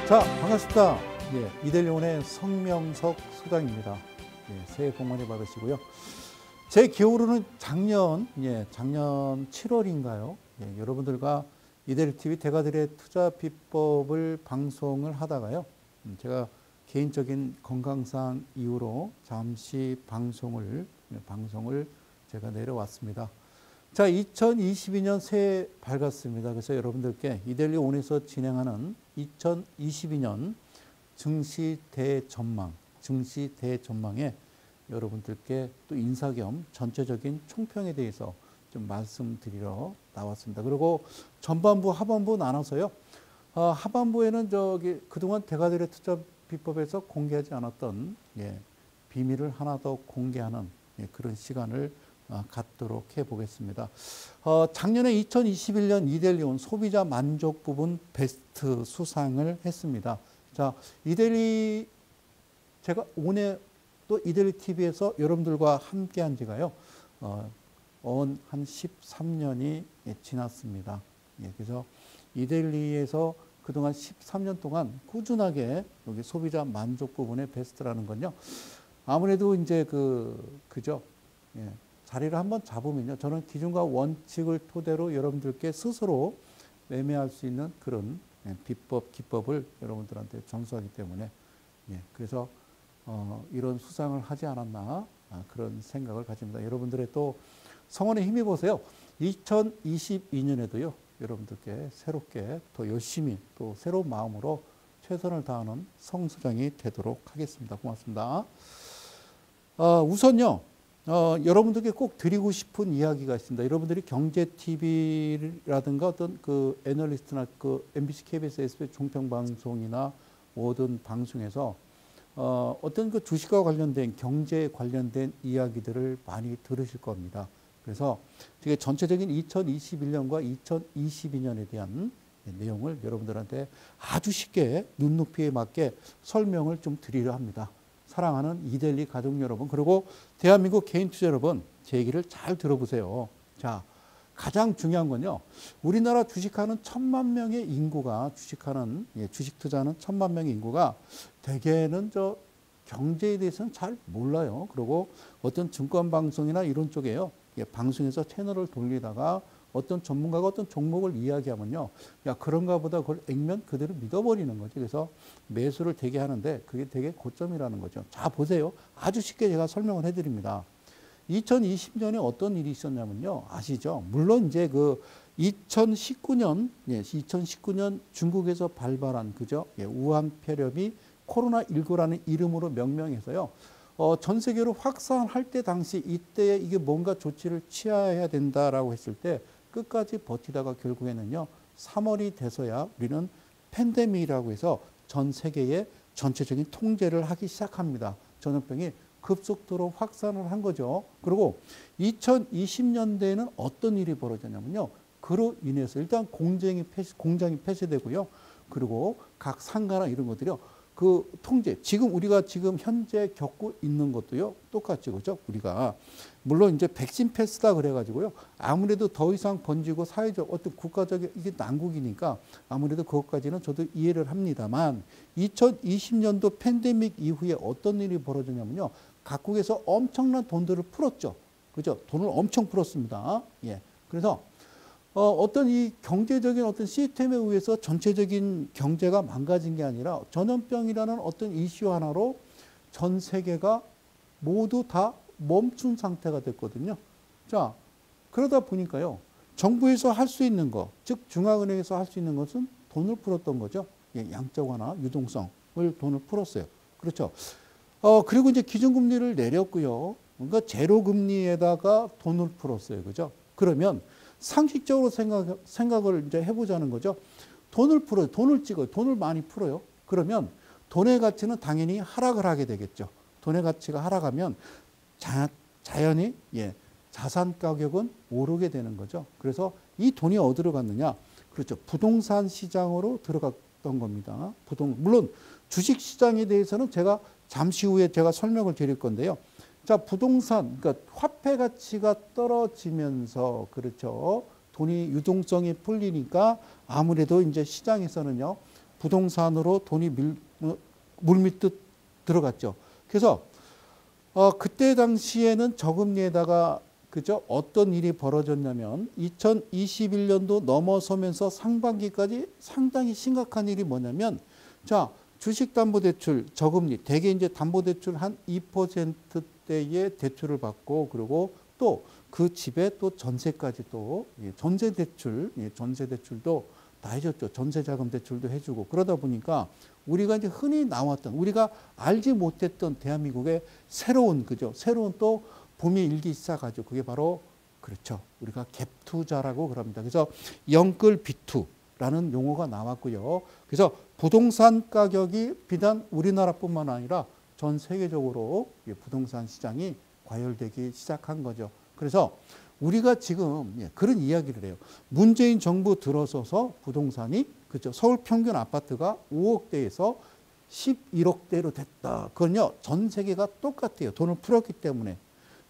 자, 반갑습니다. 예, 이델리온의 성명석 소장입니다. 예, 새해 복 많이 받으시고요. 제 기억으로는 작년 7월인가요? 예, 여러분들과 이델TV 대가들의 투자 비법을 방송을 하다가요. 제가 개인적인 건강상 이유로 잠시 방송을 제가 내려왔습니다. 자, 2022년 새해 밝았습니다. 그래서 여러분들께 이델리온에서 진행하는 2022년 증시 대전망에 여러분들께 또 인사 겸 전체적인 총평에 대해서 좀 말씀드리러 나왔습니다. 그리고 전반부, 하반부 나눠서요. 하반부에는 그동안 대가들의 투자 비법에서 공개하지 않았던 비밀을 하나 더 공개하는 그런 시간을 갖도록 해보겠습니다. 작년에 2021년 이델리온 소비자 만족 부분 베스트 수상을 했습니다. 자, 제가 오늘 또 이델리 TV에서 여러분들과 함께 한 지가요, 한 13년이 지났습니다. 그래서 이델리에서 그동안 13년 동안 꾸준하게 여기 소비자 만족 부분의 베스트라는 건요, 아무래도 이제 그죠. 자리를 한번 잡으면요, 저는 기준과 원칙을 토대로 여러분들께 스스로 매매할 수 있는 그런 기법을 여러분들한테 전수하기 때문에 그래서 이런 수상을 하지 않았나 그런 생각을 가집니다. 여러분들의 또 성원에 힘입어서요, 2022년에도요 여러분들께 새롭게 더 열심히 또 새로운 마음으로 최선을 다하는 성 소장이 되도록 하겠습니다. 고맙습니다. 우선요, 여러분들께 꼭 드리고 싶은 이야기가 있습니다. 여러분들이 경제TV라든가 어떤 그 애널리스트나 그 MBC, KBS, SBS 종편방송이나 모든 방송에서 어떤 그 주식과 관련된 경제에 관련된 이야기들을 많이 들으실 겁니다. 그래서 되게 전체적인 2021년과 2022년에 대한 내용을 여러분들한테 아주 쉽게 눈높이에 맞게 설명을 좀 드리려 합니다. 사랑하는 이델리 가족 여러분, 그리고 대한민국 개인 투자 여러분, 제 얘기를 잘 들어보세요. 자, 가장 중요한 건요, 우리나라 주식하는 1,000만 명의 인구가 주식 투자하는 1,000만 명의 인구가 대개는 경제에 대해서는 잘 몰라요. 그리고 어떤 증권 방송이나 이런 쪽에요, 방송에서 채널을 돌리다가 어떤 전문가가 어떤 종목을 이야기하면요, 야, 그런가 보다 그걸 액면 그대로 믿어버리는 거죠. 그래서 매수를 되게 하는데 그게 되게 고점이라는 거죠. 자, 보세요. 아주 쉽게 제가 설명을 해드립니다. 2020년에 어떤 일이 있었냐면요, 아시죠? 물론 이제 2019년 중국에서 발발한 우한 폐렴이 코로나19라는 이름으로 명명해서요, 전 세계로 확산할 때 당시 이때 이게 뭔가 조치를 취해야 된다라고 했을 때 끝까지 버티다가 결국에는요, 3월이 돼서야 우리는 팬데믹이라고 해서 전 세계의 전체적인 통제를 하기 시작합니다. 전염병이 급속도로 확산을 한 거죠. 그리고 2020년대에는 어떤 일이 벌어졌냐면요, 그로 인해서 일단 공장이 폐쇄되고요. 그리고 각 상가나 이런 것들이요, 그 통제, 우리가 지금 현재 겪고 있는 것도요, 똑같죠. 그죠? 우리가. 물론 이제 백신 패스다 그래가지고요, 아무래도 더 이상 번지고 사회적 어떤 국가적인 이게 난국이니까 아무래도 그것까지는 저도 이해를 합니다만, 2020년도 팬데믹 이후에 어떤 일이 벌어졌냐면요, 각국에서 엄청난 돈들을 풀었죠. 그죠? 돈을 엄청 풀었습니다. 그래서 어떤 이 경제적인 어떤 시스템에 의해서 전체적인 경제가 망가진 게 아니라 전염병이라는 어떤 이슈 하나로 전 세계가 모두 다 멈춘 상태가 됐거든요. 자, 그러다 보니까요, 정부에서 할 수 있는 거, 즉 중앙은행에서 할 수 있는 것은 돈을 풀었던 거죠. 양적 완화, 유동성을 돈을 풀었어요. 그렇죠. 그리고 이제 기준금리를 내렸고요. 그러니까 제로금리에다가 돈을 풀었어요. 그죠? 그러면 상식적으로 생각을 이제 해보자는 거죠. 돈을 풀어요. 돈을 찍어요. 돈을 많이 풀어요. 그러면 돈의 가치는 당연히 하락을 하게 되겠죠. 돈의 가치가 하락하면 자연히 자산 가격은 오르게 되는 거죠. 그래서 이 돈이 어디로 갔느냐? 그렇죠. 부동산 시장으로 들어갔던 겁니다. 물론 주식 시장에 대해서는 제가 잠시 후에 제가 설명을 드릴 건데요. 자, 부동산, 그러니까 화폐 가치가 떨어지면서, 그렇죠, 돈이 유동성이 풀리니까 아무래도 이제 시장에서는요, 부동산으로 돈이 물밀듯 들어갔죠. 그래서 그때 당시에는 저금리에다가 그죠? 어떤 일이 벌어졌냐면 2021년도 넘어서면서 상반기까지 상당히 심각한 일이 뭐냐면 자, 주식담보대출 저금리 대개 이제 담보대출 한 2%대의 대출을 받고 그리고 또 그 집에 또 전세까지 또 전세대출도 다 해줬죠. 전세자금 대출도 해주고 그러다 보니까 우리가 이제 흔히 나왔던 우리가 알지 못했던 대한민국의 새로운 또 봄이 일기 시작하죠. 그게 바로 그렇죠. 우리가 갭 투자라고 그럽니다. 그래서 영끌 비투라는 용어가 나왔고요. 그래서 부동산 가격이 비단 우리나라뿐만 아니라 전 세계적으로 부동산 시장이 과열되기 시작한 거죠. 그래서 우리가 지금 그런 이야기를 해요. 문재인 정부 들어서서 부동산이 그렇죠. 서울 평균 아파트가 5억대에서 11억대로 됐다. 그건요. 전 세계가 똑같아요. 돈을 풀었기 때문에.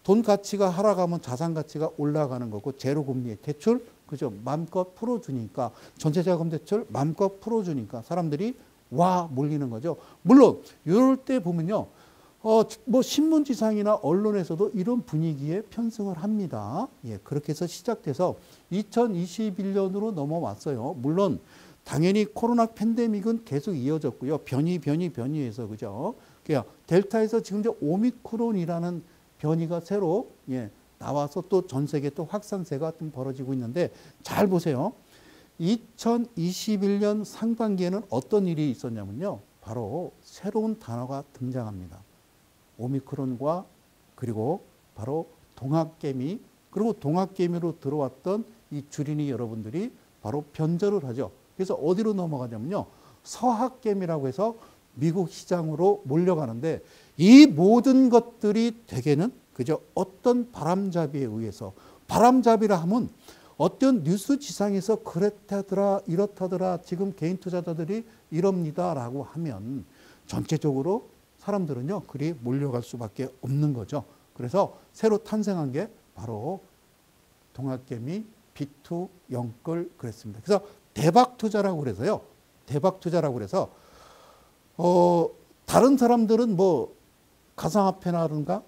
돈 가치가 하락하면 자산 가치가 올라가는 거고 제로 금리의 대출 그죠? 마음껏 풀어주니까 전세자금 대출 마음껏 풀어주니까 사람들이 와 몰리는 거죠. 물론 이럴 때 보면요. 뭐 신문지상이나 언론에서도 이런 분위기에 편승을 합니다. 예, 그렇게 해서 시작돼서 2021년으로 넘어왔어요. 물론 당연히 코로나 팬데믹은 계속 이어졌고요. 변이해서 그죠? 그러니까 델타에서 지금 이제 오미크론이라는 변이가 새로 나와서 또 전 세계 또 확산세가 좀 벌어지고 있는데 잘 보세요. 2021년 상반기에는 어떤 일이 있었냐면요. 바로 새로운 단어가 등장합니다. 오미크론과 그리고 바로 동학개미 그리고 동학개미로 들어왔던 이 주린이 여러분들이 바로 변절을 하죠. 그래서 어디로 넘어가냐면요. 서학개미라고 해서 미국 시장으로 몰려가는데 이 모든 것들이 대개는 그저 어떤 바람잡이에 의해서 바람잡이라 하면 어떤 뉴스 지상에서 그렇다더라 이렇다더라 지금 개인 투자자들이 이럽니다라고 하면 전체적으로 사람들은요 그리 몰려갈 수밖에 없는 거죠. 그래서 새로 탄생한 게 바로 동학개미 비투 영끌 그랬습니다. 그래서 대박 투자라고 그래서요. 대박 투자라고 그래서 다른 사람들은 뭐 가상화폐라든가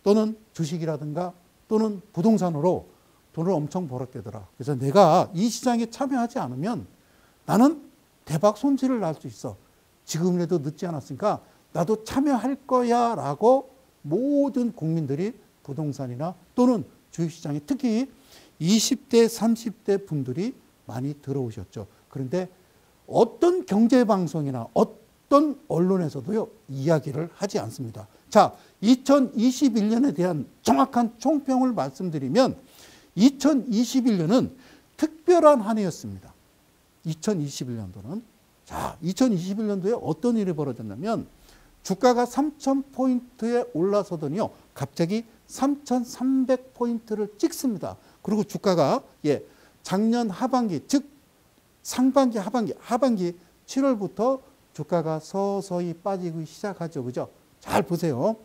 또는 주식이라든가 또는 부동산으로 돈을 엄청 벌었대더라. 그래서 내가 이 시장에 참여하지 않으면 나는 대박 손실을 날 수 있어. 지금이라도 늦지 않았으니까 나도 참여할 거야 라고 모든 국민들이 부동산이나 또는 주식시장에 특히 20대 30대 분들이 많이 들어오셨죠. 그런데 어떤 경제방송이나 어떤 언론에서도요 이야기를 하지 않습니다. 자, 2021년에 대한 정확한 총평을 말씀드리면 2021년은 특별한 한 해였습니다. 2021년도는 자, 2021년도에 어떤 일이 벌어졌냐면 주가가 3,000포인트에 올라서더니요. 갑자기 3,300포인트를 찍습니다. 그리고 주가가 작년 하반기 즉 상반기 하반기 7월부터 주가가 서서히 빠지기 시작하죠. 그죠? 잘 보세요.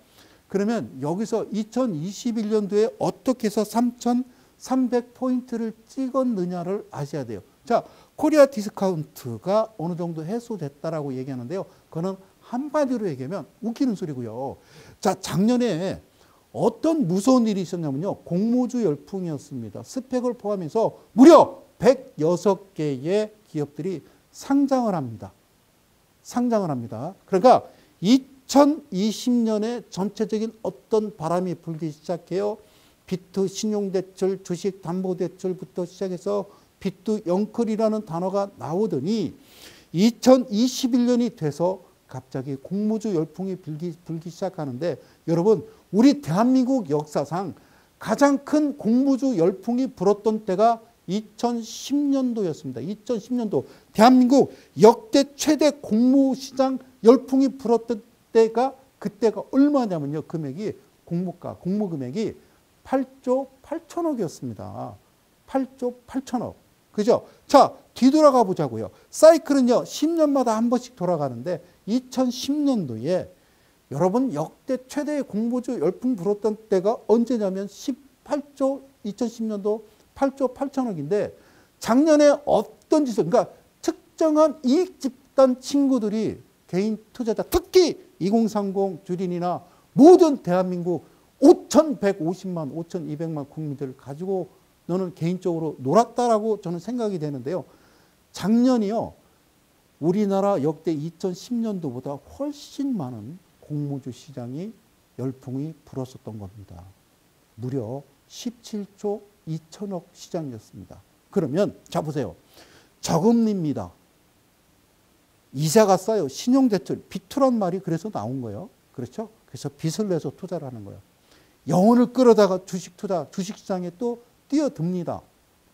그러면 여기서 2021년도에 어떻게 해서 3,300포인트를 찍었느냐를 아셔야 돼요. 자, 코리아 디스카운트가 어느 정도 해소됐다라고 얘기하는데요. 그거는 한마디로 얘기하면 웃기는 소리고요. 자, 작년에 어떤 무서운 일이 있었냐면요. 공모주 열풍이었습니다. 스펙을 포함해서 무려 106개의 기업들이 상장을 합니다. 그러니까 2020년에 전체적인 어떤 바람이 불기 시작해요. 비투 신용대출, 주식담보대출부터 시작해서 비투 영끌이라는 단어가 나오더니 2021년이 돼서 갑자기 공모주 열풍이 불기 시작하는데 여러분 우리 대한민국 역사상 가장 큰 공모주 열풍이 불었던 때가 2010년도였습니다. 2010년도 대한민국 역대 최대 공모시장 열풍이 불었던 때가 그때가 얼마냐면요. 금액이 공모 금액이 8조 8천억이었습니다. 8조 8천억. 그죠? 자, 뒤돌아가 보자고요. 사이클은요. 10년마다 한 번씩 돌아가는데 2010년도에 여러분 역대 최대의 공모주 열풍 불었던 때가 언제냐면 2010년도 8조 8천억인데 작년에 어떤 짓을 그러니까 특정한 이익 집단 친구들이 개인 투자자, 특히 2030 주린이나 모든 대한민국 5,150만, 5,200만 국민들을 가지고 너는 개인적으로 놀았다라고 저는 생각이 되는데요. 작년이요, 우리나라 역대 2010년도보다 훨씬 많은 공모주 시장이 열풍이 불었었던 겁니다. 무려 17조 2천억 시장이었습니다. 그러면 자 보세요. 저금리입니다. 이자가 싸요. 신용대출, 비투란 말이 그래서 나온 거예요. 그렇죠? 그래서 빚을 내서 투자를 하는 거예요. 영혼을 끌어다가 주식 투자, 주식시장에 또 뛰어듭니다.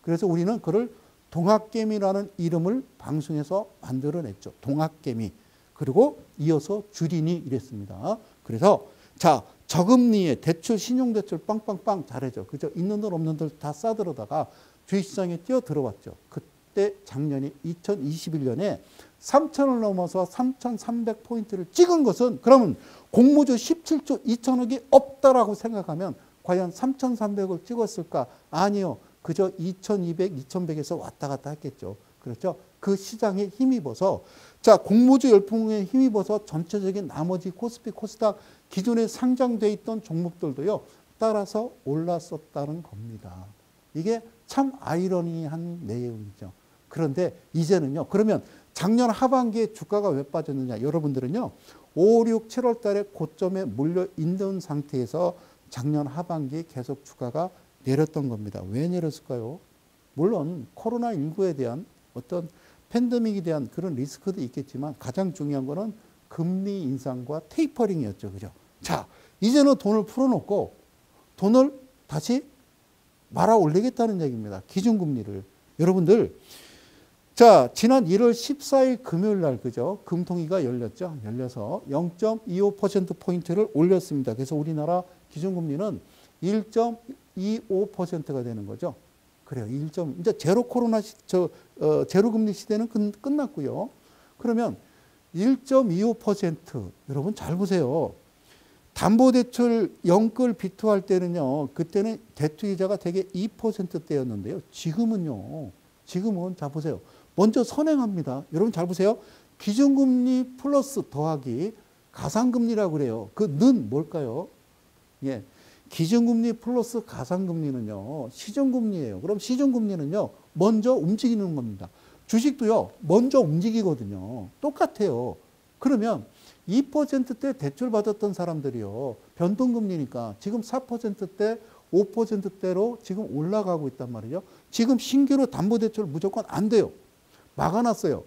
그래서 우리는 그를 동학개미라는 이름을 방송에서 만들어냈죠. 동학개미. 그리고 이어서 주린이 이랬습니다. 그래서 자, 저금리에 대출, 신용대출 빵빵빵 잘해죠. 그죠? 있는 돈 없는 돈 다 싸들어다가 주식시장에 뛰어들어왔죠. 그때 작년에 2021년에 3,000을 넘어서 3,300포인트를 찍은 것은 그러면 공모주 17조 2천억이 없다라고 생각하면 과연 3,300을 찍었을까? 아니요. 그저 2,200, 2,100에서 왔다 갔다 했겠죠. 그렇죠? 그 시장에 힘입어서 자, 공모주 열풍에 힘입어서 전체적인 나머지 코스피, 코스닥 기존에 상장돼 있던 종목들도요. 따라서 올랐었다는 겁니다. 이게 참 아이러니한 내용이죠. 그런데 이제는요. 그러면 작년 하반기에 주가가 왜 빠졌느냐. 여러분들은요. 5, 6, 7월 달에 고점에 몰려 있는 상태에서 작년 하반기에 계속 주가가 내렸던 겁니다. 왜 내렸을까요? 물론 코로나19에 대한 어떤 팬데믹에 대한 그런 리스크도 있겠지만 가장 중요한 거는 금리 인상과 테이퍼링이었죠. 그죠? 자, 이제는 돈을 풀어놓고 돈을 다시 말아 올리겠다는 얘기입니다. 기준금리를. 여러분들, 자, 지난 1월 14일 금요일 날, 그죠? 금통위가 열렸죠. 열려서 0.25%포인트를 올렸습니다. 그래서 우리나라 기준금리는 1.25%가 되는 거죠. 그래요. 이제 제로 코로나, 제로 금리 시대는 끝났고요. 그러면 1.25% 여러분 잘 보세요. 담보대출 영끌 비투할 때는요. 그때는 대투이자가 대개 2%대였는데요. 지금은 자 보세요. 먼저 선행합니다. 여러분 잘 보세요. 기준금리 플러스 더하기 가상금리라고 그래요. 그 는 뭘까요? 예. 기준금리 플러스 가상금리는요. 시중금리예요. 그럼 시중금리는요. 먼저 움직이는 겁니다. 주식도요. 먼저 움직이거든요. 똑같아요. 그러면 2%대 대출 받았던 사람들이요. 변동금리니까 지금 4%대 5%대로 지금 올라가고 있단 말이죠. 지금 신규로 담보대출 무조건 안 돼요. 막아놨어요.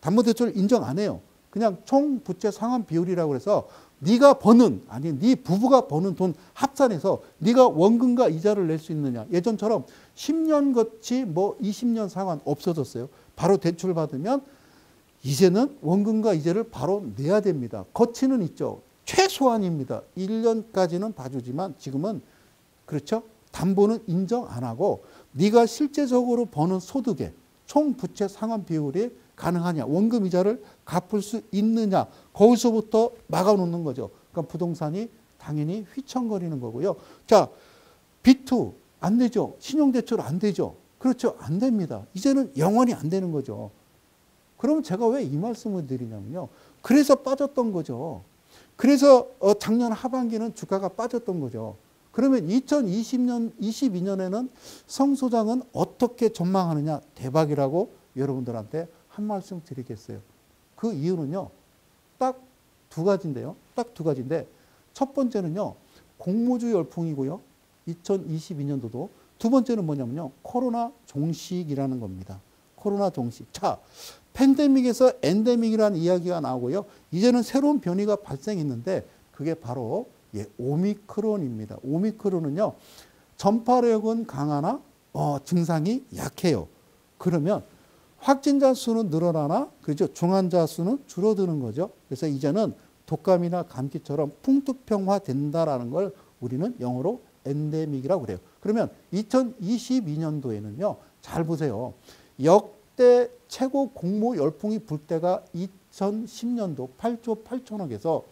담보대출 인정 안 해요. 그냥 총 부채 상환 비율이라고 해서 네가 버는 네 부부가 버는 돈 합산해서 네가 원금과 이자를 낼 수 있느냐. 예전처럼 10년 거치 20년 상환 없어졌어요. 바로 대출 받으면 이제는 원금과 이자를 바로 내야 됩니다. 거치는 있죠. 최소한입니다. 1년까지는 봐주지만 지금은 그렇죠. 담보는 인정 안 하고 네가 실제적으로 버는 소득의 총 부채 상환 비율이 가능하냐. 원금 이자를 갚을 수 있느냐. 거기서부터 막아놓는 거죠. 그러니까 부동산이 당연히 휘청거리는 거고요. 자, B2 안 되죠. 신용대출 안 되죠. 그렇죠. 안 됩니다. 이제는 영원히 안 되는 거죠. 그럼 제가 왜 이 말씀을 드리냐면요. 그래서 빠졌던 거죠. 그래서 작년 하반기는 주가가 빠졌던 거죠. 그러면 22년에는 성 소장은 어떻게 전망하느냐. 대박이라고 여러분들한테 한 말씀 드리겠어요. 그 이유는요. 딱 두 가지인데요. 딱 두 가지인데 첫 번째는요. 공모주 열풍이고요. 2022년도도 두 번째는 뭐냐면요. 코로나 종식이라는 겁니다. 코로나 종식. 자, 팬데믹에서 엔데믹이라는 이야기가 나오고요. 이제는 새로운 변이가 발생했는데 그게 바로 오미크론입니다. 오미크론은요. 전파력은 강하나 증상이 약해요. 그러면 확진자 수는 늘어나나 그렇죠. 중환자 수는 줄어드는 거죠. 그래서 이제는 독감이나 감기처럼 풍토병화된다라는 걸 우리는 영어로 엔데믹이라고 그래요. 그러면 2022년도에는요. 잘 보세요. 역대 최고 공모 열풍이 불 때가 2010년도 8조 8천억에서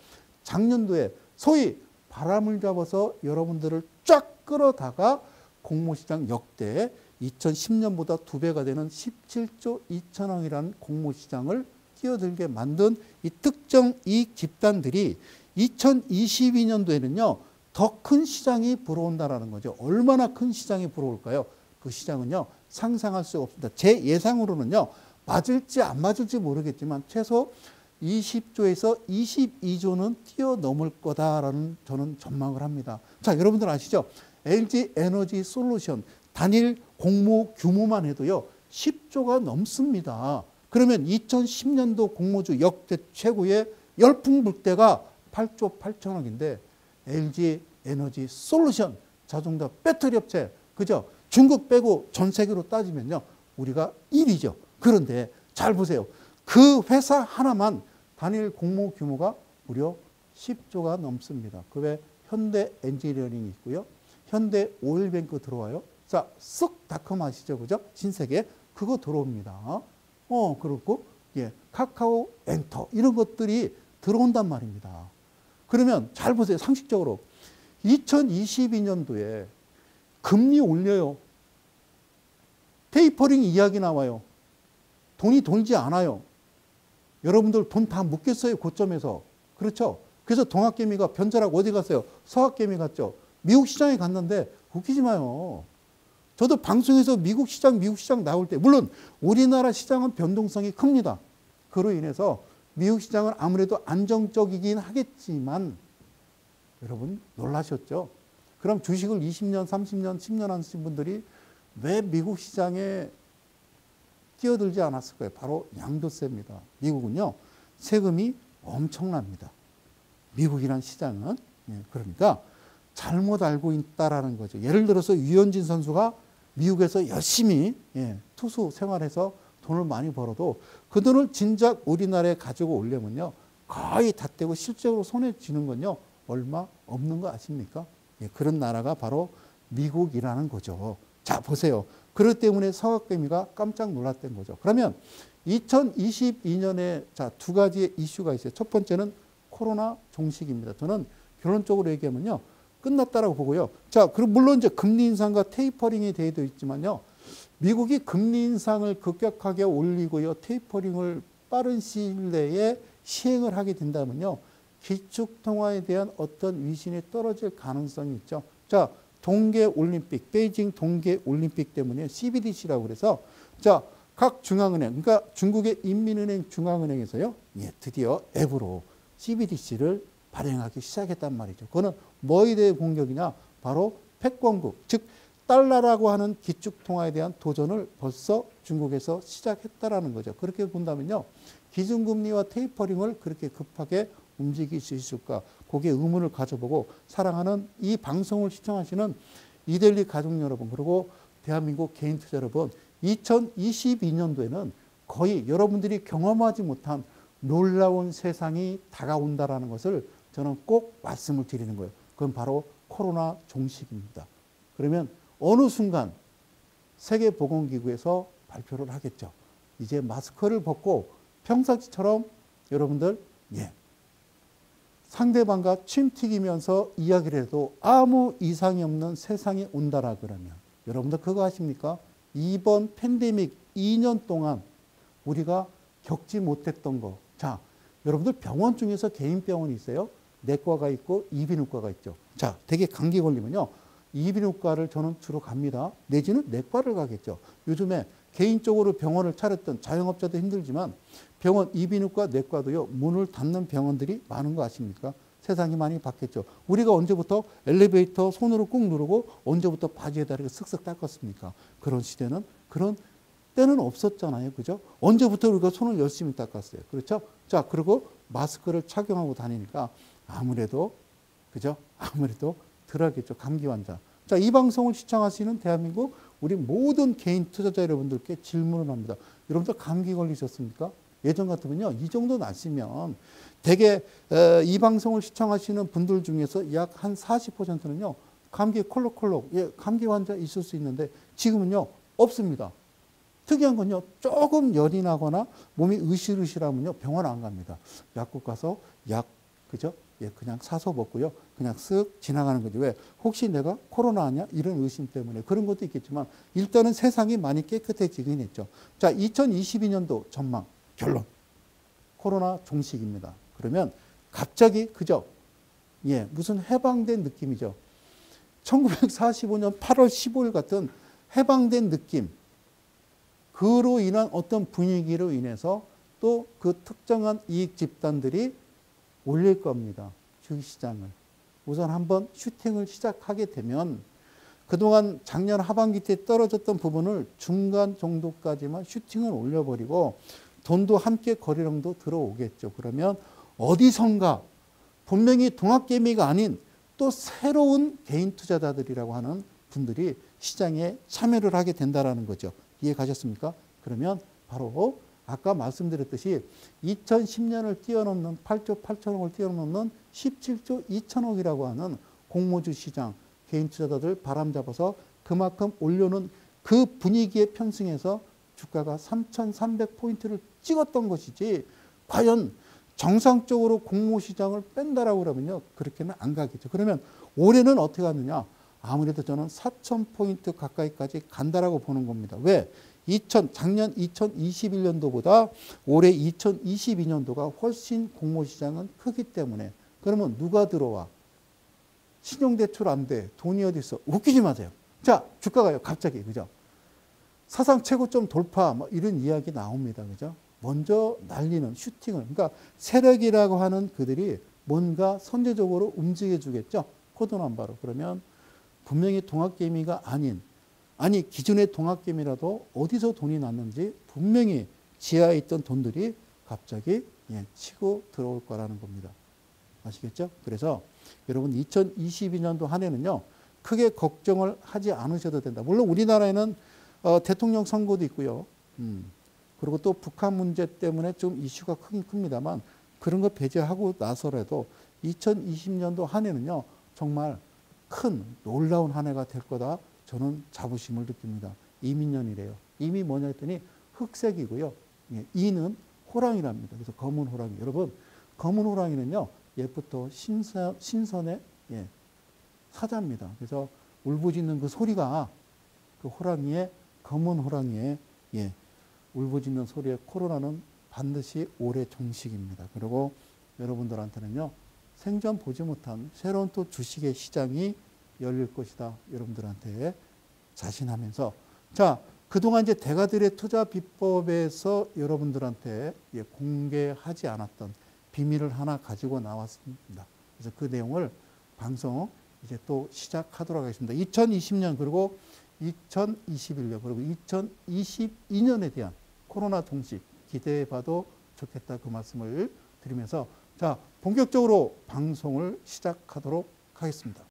작년도에 소위 바람을 잡아서 여러분들을 쫙 끌어다가 공모시장 역대 2010년보다 2배가 되는 17조 2천억이라는 공모시장을 뛰어들게 만든 이 특정 이익 집단들이 2022년도에는요, 더 큰 시장이 불어온다라는 거죠. 얼마나 큰 시장이 불어올까요? 그 시장은요, 상상할 수가 없습니다. 제 예상으로는요, 맞을지 안 맞을지 모르겠지만 최소 20조에서 22조는 뛰어넘을 거다라는 저는 전망을 합니다. 자, 여러분들 아시죠? LG 에너지 솔루션 단일 공모 규모만 해도요, 10조가 넘습니다. 그러면 2010년도 공모주 역대 최고의 열풍 불 때가 8조 8천억인데 LG 에너지 솔루션 자동차 배터리 업체, 그죠? 중국 빼고 전 세계로 따지면요, 우리가 1위죠. 그런데 잘 보세요. 그 회사 하나만 단일 공모 규모가 무려 10조가 넘습니다. 그 외 현대 엔지니어링이 있고요. 현대 오일뱅크 들어와요. 자, 쓱닷컴 아시죠? 그죠? 신세계. 그거 들어옵니다. 그렇고, 예, 카카오 엔터. 이런 것들이 들어온단 말입니다. 그러면 잘 보세요. 상식적으로. 2022년도에 금리 올려요. 테이퍼링 이야기 나와요. 돈이 돌지 않아요. 여러분들 돈 다 묶였어요. 고점에서. 그렇죠? 그래서 동학개미가 변절하고 어디 갔어요? 서학개미 갔죠. 미국 시장에 갔는데 웃기지 마요. 저도 방송에서 미국 시장 나올 때, 물론 우리나라 시장은 변동성이 큽니다. 그로 인해서 미국 시장은 아무래도 안정적이긴 하겠지만 여러분 놀라셨죠? 그럼 주식을 20년, 30년, 10년 하신 분들이 왜 미국 시장에 뛰어들지 않았을까요? 바로 양도세입니다. 미국은요, 세금이 엄청납니다. 미국이란 시장은. 그러니까 잘못 알고 있다라는 거죠. 예를 들어서 유현진 선수가 미국에서 열심히 투수 생활해서 돈을 많이 벌어도 그 돈을 진작 우리나라에 가지고 오려면요, 거의 다 떼고 실제로 손에 쥐는 건요, 얼마 없는 거 아십니까? 그런 나라가 바로 미국이라는 거죠. 자, 보세요. 그렇기 때문에 서학개미가 깜짝 놀랐던 거죠. 그러면 2022년에 자, 두 가지의 이슈가 있어요. 첫 번째는 코로나 종식입니다. 저는 결론적으로 얘기하면요, 끝났다라고 보고요. 자, 그리고 물론 이제 금리 인상과 테이퍼링이 되어 있지만요, 미국이 금리 인상을 급격하게 올리고요, 테이퍼링을 빠른 시일 내에 시행을 하게 된다면요, 기축통화에 대한 어떤 위신이 떨어질 가능성이 있죠. 자, 동계올림픽, 베이징 동계올림픽 때문에 CBDC라고 그래서, 자, 각 중앙은행, 그러니까 중국의 인민은행 중앙은행에서요, 드디어 앱으로 CBDC를 발행하기 시작했단 말이죠. 그거는 뭐에 대해 공격이냐? 바로 패권국, 즉 달러라고 하는 기축통화에 대한 도전을 벌써 중국에서 시작했다라는 거죠. 그렇게 본다면요, 기준금리와 테이퍼링을 그렇게 급하게 움직일 수 있을까? 거기에 의문을 가져보고, 사랑하는 이 방송을 시청하시는 이데일리 가족 여러분, 그리고 대한민국 개인 투자 여러분, 2022년도에는 거의 여러분들이 경험하지 못한 놀라운 세상이 다가온다라는 것을 저는 꼭 말씀을 드리는 거예요. 그건 바로 코로나 종식입니다. 그러면 어느 순간 세계보건기구에서 발표를 하겠죠. 이제 마스크를 벗고 평상시처럼 여러분들 상대방과 침 튀기면서 이야기를 해도 아무 이상이 없는 세상이 온다라 그러면 여러분들 그거 아십니까? 이번 팬데믹 2년 동안 우리가 겪지 못했던 거. 자, 여러분들 병원 중에서 개인 병원이 있어요. 내과가 있고 이비인후과가 있죠. 자, 되게 감기 걸리면요, 이비인후과를 저는 주로 갑니다. 내지는 내과를 가겠죠. 요즘에 개인적으로 병원을 차렸던 자영업자도 힘들지만 병원, 이비인후과, 내과도요, 문을 닫는 병원들이 많은 거 아십니까? 세상이 많이 바뀌었죠. 우리가 언제부터 엘리베이터 손으로 꾹 누르고 언제부터 바지에다 이렇게 쓱쓱 닦았습니까? 그런 시대는, 그런 때는 없었잖아요. 그죠? 언제부터 우리가 손을 열심히 닦았어요. 그렇죠? 자, 그리고 마스크를 착용하고 다니니까 아무래도, 그죠? 아무래도 덜하겠죠. 감기 환자. 자, 이 방송을 시청하시는 대한민국 우리 모든 개인 투자자 여러분들께 질문을 합니다. 여러분들 감기 걸리셨습니까? 예전 같으면요, 이 정도 나시면 대개 이 방송을 시청하시는 분들 중에서 약 한 40%는요, 감기 콜록콜록, 감기 환자 있을 수 있는데 지금은요, 없습니다. 특이한 건요, 조금 열이 나거나 몸이 으실으실하면요, 병원 안 갑니다. 약국 가서 약, 그죠? 그냥 사서 먹고요, 그냥 쓱 지나가는 거죠. 왜? 혹시 내가 코로나 아니야? 이런 의심 때문에. 그런 것도 있겠지만 일단은 세상이 많이 깨끗해지긴 했죠. 자, 2022년도 전망, 결론. 코로나 종식입니다. 그러면 갑자기 그죠? 예, 무슨 해방된 느낌이죠. 1945년 8월 15일 같은 해방된 느낌. 그로 인한 어떤 분위기로 인해서 또 그 특정한 이익 집단들이 올릴 겁니다. 주식시장을. 우선 한번 슈팅을 시작하게 되면 그동안 작년 하반기 때 떨어졌던 부분을 중간 정도까지만 슈팅을 올려버리고 돈도 함께 거래량도 들어오겠죠. 그러면 어디선가 분명히 동학개미가 아닌 또 새로운 개인 투자자들이라고 하는 분들이 시장에 참여를 하게 된다는 거죠. 이해 가셨습니까? 그러면 바로 아까 말씀드렸듯이 2010년을 뛰어넘는 8조 8천억을 뛰어넘는 17조 2천억이라고 하는 공모주 시장 개인 투자자들 바람 잡아서 그만큼 올려놓은 그 분위기에 편승해서 주가가 3,300포인트를 찍었던 것이지 과연 정상적으로 공모시장을 뺀다라고 그러면요. 그렇게는 안 가겠죠. 그러면 올해는 어떻게 가느냐. 아무래도 저는 4,000포인트 가까이까지 간다라고 보는 겁니다. 왜? 작년 2021년도보다 올해 2022년도가 훨씬 공모시장은 크기 때문에. 그러면 누가 들어와? 신용대출 안 돼. 돈이 어디 있어? 웃기지 마세요. 자, 주가가요. 갑자기. 그죠? 사상 최고점 돌파. 뭐 이런 이야기 나옵니다. 그죠? 먼저 날리는 슈팅을. 그러니까 세력이라고 하는 그들이 뭔가 선제적으로 움직여 주겠죠. 코드넘바로. 그러면 분명히 동학개미가 아니 기존의 동학개미라도 어디서 돈이 났는지 분명히 지하에 있던 돈들이 갑자기 치고 들어올 거라는 겁니다. 아시겠죠? 그래서 여러분 2022년도 한 해는요. 크게 걱정을 하지 않으셔도 된다. 물론 우리나라에는 대통령 선거도 있고요. 그리고 또 북한 문제 때문에 좀 이슈가 크긴 큽니다만 그런 거 배제하고 나서라도 2020년도 한 해는요. 정말 큰 놀라운 한 해가 될 거다. 저는 자부심을 느낍니다. 이민년이래요. 이미 뭐냐 했더니 흑색이고요. 이는 호랑이랍니다. 그래서 검은 호랑이. 여러분 검은 호랑이는요. 옛부터 신선의 사자입니다. 그래서 울부짖는 그 소리가 그 호랑이의 검은 호랑이의 울부짖는 소리에 코로나는 반드시 올해 종식입니다. 그리고 여러분들한테는요. 생전 보지 못한 새로운 또 주식의 시장이 열릴 것이다. 여러분들한테 자신하면서 자 그동안 이제 대가들의 투자 비법에서 여러분들한테 공개하지 않았던 비밀을 하나 가지고 나왔습니다. 그래서 그 내용을 방송 이제 또 시작하도록 하겠습니다. 2020년 그리고 2021년 그리고 2022년에 대한 코로나 종식 기대해봐도 좋겠다 그 말씀을 드리면서 자 본격적으로 방송을 시작하도록 하겠습니다.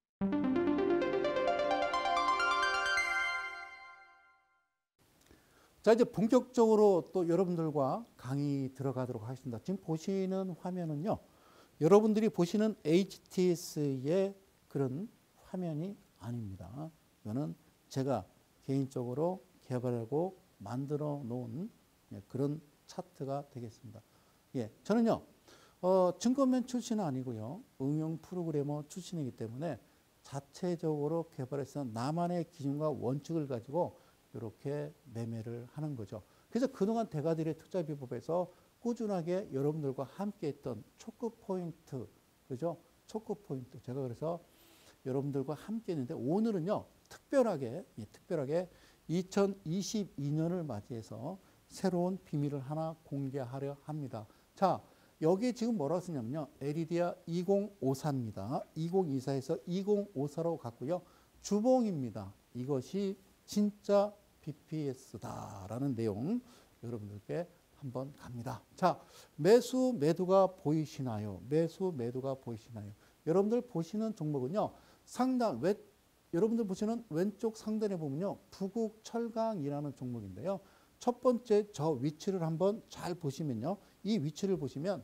자 이제 본격적으로 또 여러분들과 강의 들어가도록 하겠습니다. 지금 보시는 화면은요. 여러분들이 보시는 HTS의 그런 화면이 아닙니다. 이거는 제가 개인적으로 개발하고 만들어 놓은 그런 차트가 되겠습니다. 저는요. 증권맨 출신은 아니고요. 응용 프로그래머 출신이기 때문에 자체적으로 개발해서 나만의 기준과 원칙을 가지고 이렇게 매매를 하는 거죠. 그래서 그동안 대가들의 투자 비법에서 꾸준하게 여러분들과 함께 했던 초크 포인트, 그죠? 초크 포인트. 제가 그래서 여러분들과 함께 했는데 오늘은요, 특별하게 2022년을 맞이해서 새로운 비밀을 하나 공개하려 합니다. 자, 여기 지금 뭐라고 쓰냐면요. 에리디아 2054입니다. 2024에서 2054로 갔고요. 주봉입니다. 이것이 진짜 BPS다라는 내용 여러분들께 한번 갑니다. 자, 매수 매도가 보이시나요? 매수 매도가 보이시나요? 여러분들 보시는 종목은요. 여러분들 보시는 왼쪽 상단에 보면요. 부국철강이라는 종목인데요. 첫 번째 저 위치를 한번 잘 보시면요. 이 위치를 보시면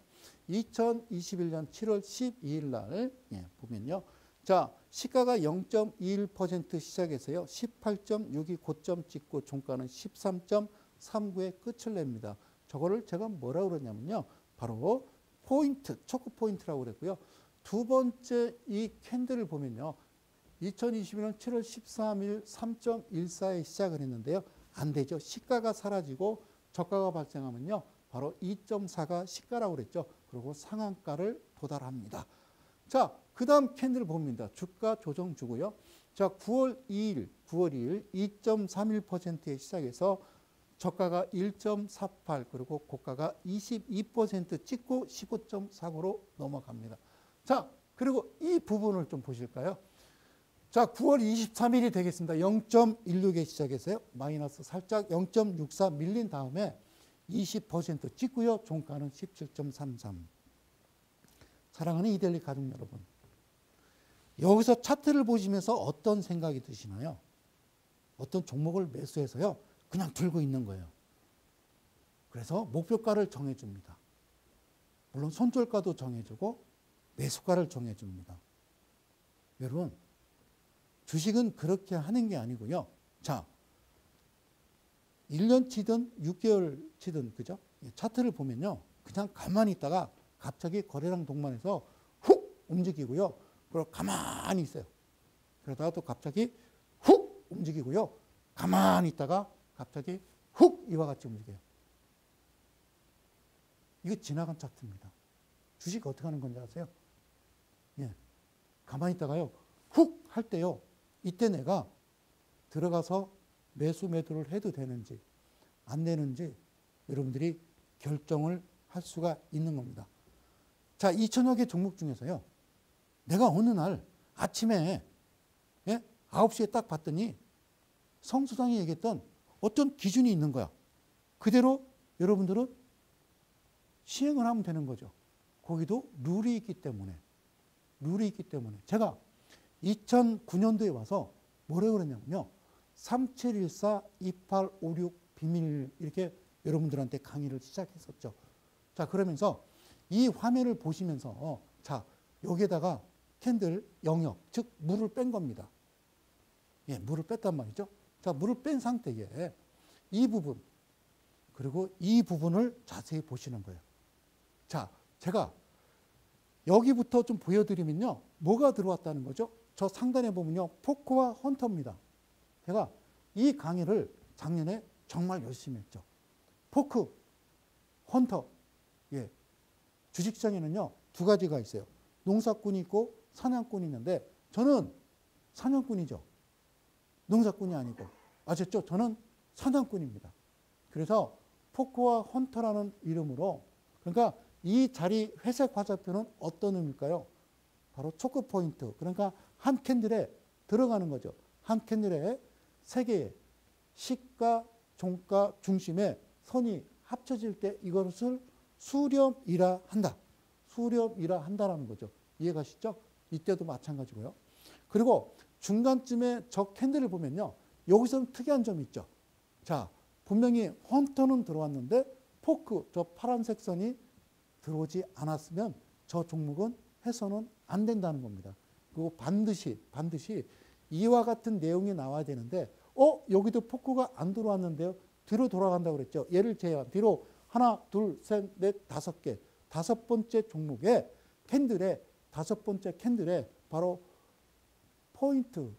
2021년 7월 12일 날 보면요. 자, 시가가 0.21% 시작해서요. 18.62 고점 찍고 종가는 13.39에 끝을 냅니다. 저거를 제가 뭐라고 그러냐면요. 바로 포인트, 초크 포인트라고 그랬고요. 두 번째 이 캔들을 보면요. 2021년 7월 13일 3.14에 시작을 했는데요. 안 되죠. 시가가 사라지고 저가가 발생하면요. 바로 2.4가 시가라고 그랬죠. 그리고 상한가를 도달합니다. 자, 그 다음 캔들 봅니다. 주가 조정 주고요. 자, 9월 2일 2.31%에 시작해서 저가가 1.48 그리고 고가가 22% 찍고 15.49로 넘어갑니다. 자, 그리고 이 부분을 좀 보실까요? 자, 9월 23일이 되겠습니다. 0.16에 시작해서요. 마이너스 살짝 0.64 밀린 다음에 20% 찍고요. 종가는 17.33. 사랑하는 이데일리 가족 여러분. 여기서 차트를 보시면서 어떤 생각이 드시나요? 어떤 종목을 매수해서요. 그냥 들고 있는 거예요. 그래서 목표가를 정해줍니다. 물론 손절가도 정해주고 매수가를 정해줍니다. 여러분, 주식은 그렇게 하는 게 아니고요. 자, 1년치든 6개월치든 그죠? 차트를 보면요. 그냥 가만히 있다가 갑자기 거래량 동반해서 훅 움직이고요. 그리고 가만히 있어요. 그러다가 또 갑자기 훅 움직이고요. 가만히 있다가 갑자기 훅 이와 같이 움직여요. 이거 지나간 차트입니다. 주식 어떻게 하는 건지 아세요? 예. 가만히 있다가요. 훅 할 때요. 이때 내가 들어가서 매수 매도를 해도 되는지 안 되는지 여러분들이 결정을 할 수가 있는 겁니다. 자, 2천여 개 종목 중에서요. 내가 어느 날 아침에 9시에 딱 봤더니 성수장이 얘기했던 어떤 기준이 있는 거야. 그대로 여러분들은 시행을 하면 되는 거죠. 거기도 룰이 있기 때문에. 제가 2009년도에 와서 뭐라고 그랬냐면요. 3714, 2856 비밀 이렇게 여러분들한테 강의를 시작했었죠. 자, 그러면서 이 화면을 보시면서 자, 여기에다가 캔들 영역, 즉 물을 뺀 겁니다. 예, 물을 뺐단 말이죠. 자, 물을 뺀 상태에 이 부분 그리고 이 부분을 자세히 보시는 거예요. 자, 제가 여기부터 좀 보여드리면요. 뭐가 들어왔다는 거죠? 저 상단에 보면요. 포크와 헌터입니다. 제가 이 강의를 작년에 정말 열심히 했죠. 포크, 헌터. 예. 주식시장에는요. 두 가지가 있어요. 농사꾼이 있고 사냥꾼이 있는데 저는 사냥꾼이죠. 농사꾼이 아니고. 아셨죠? 저는 사냥꾼입니다. 그래서 포크와 헌터라는 이름으로 그러니까 이 자리 회색 화살표는 어떤 의미일까요? 바로 초크 포인트. 그러니까 한 캔들에 들어가는 거죠. 한 캔들에 세 개의 시가, 종가, 중심에 선이 합쳐질 때 이것을 수렴이라 한다. 수렴이라 한다라는 거죠. 이해가시죠? 이때도 마찬가지고요. 그리고 중간쯤에 저 캔들을 보면요. 여기서는 특이한 점이 있죠. 자, 분명히 헌터는 들어왔는데 포크, 저 파란색 선이 들어오지 않았으면 저 종목은 해서는 안 된다는 겁니다. 그리고 반드시 이와 같은 내용이 나와야 되는데 여기도 포크가 안 들어왔는데요. 뒤로 돌아간다고 그랬죠. 얘를 제외한 뒤로 하나, 둘, 셋, 넷, 다섯 개. 다섯 번째 종목에 캔들에 다섯 번째 캔들에 바로 포인트,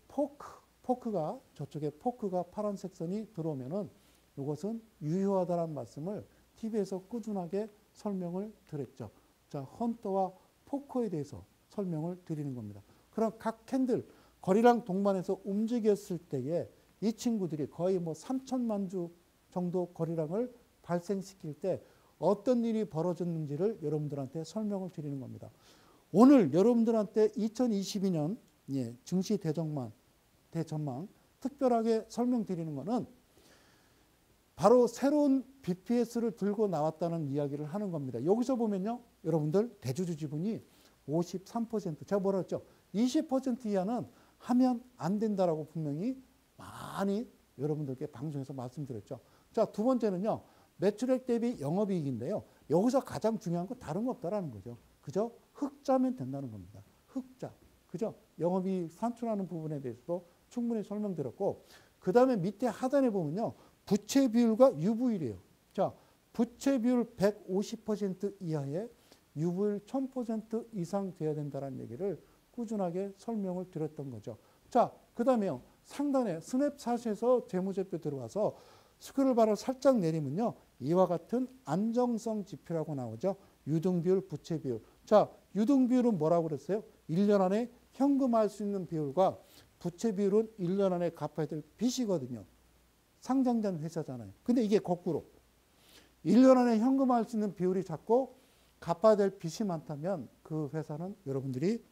포크가 저쪽에 포크가 파란색 선이 들어오면은 이것은 유효하다는 말씀을 TV에서 꾸준하게 설명을 드렸죠. 자, 헌터와 포커에 대해서 설명을 드리는 겁니다. 그럼 각 캔들 거래량 동반해서 움직였을 때에 이 친구들이 거의 3천만 주 정도 거래량을 발생시킬 때 어떤 일이 벌어졌는지를 여러분들한테 설명을 드리는 겁니다. 오늘 여러분들한테 2022년 증시 대전망 특별하게 설명드리는 것은 바로 새로운 BPS를 들고 나왔다는 이야기를 하는 겁니다. 여기서 보면요. 여러분들 대주주 지분이 53%. 제가 뭐라 했죠? 20% 이하는 하면 안 된다라고 분명히 많이 여러분들께 방송에서 말씀드렸죠. 자, 두 번째는요. 매출액 대비 영업이익인데요. 여기서 가장 중요한 건 다른 거 없다라는 거죠. 그죠? 흑자면 된다는 겁니다. 흑자. 그죠? 영업이익 산출하는 부분에 대해서도 충분히 설명드렸고 그 다음에 밑에 하단에 보면요. 부채 비율과 유보율이에요. 자, 부채 비율 150% 이하에 유보율 1000% 이상 돼야 된다는 얘기를 꾸준하게 설명을 드렸던 거죠. 자, 그 다음에요. 상단에 스냅샷에서 재무제표 들어와서 스크롤바를 살짝 내리면요. 이와 같은 안정성 지표라고 나오죠. 유동비율, 부채비율. 자, 유동비율은 뭐라고 그랬어요? 1년 안에 현금화할 수 있는 비율과 부채비율은 1년 안에 갚아야 될 빚이거든요. 상장된 회사잖아요. 근데 이게 거꾸로 1년 안에 현금화할 수 있는 비율이 작고 갚아야 될 빚이 많다면 그 회사는 여러분들이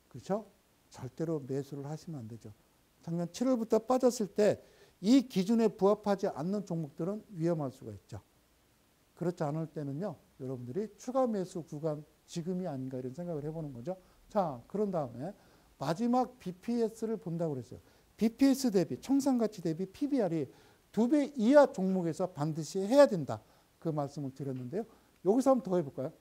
그렇죠? 절대로 매수를 하시면 안 되죠. 작년 7월부터 빠졌을 때 이 기준에 부합하지 않는 종목들은 위험할 수가 있죠. 그렇지 않을 때는요, 여러분들이 추가 매수 구간 지금이 아닌가 이런 생각을 해보는 거죠. 자, 그런 다음에 마지막 BPS를 본다고 그랬어요. BPS 대비, 청산가치 대비 PBR이 2배 이하 종목에서 반드시 해야 된다. 그 말씀을 드렸는데요. 여기서 한번 더 해볼까요?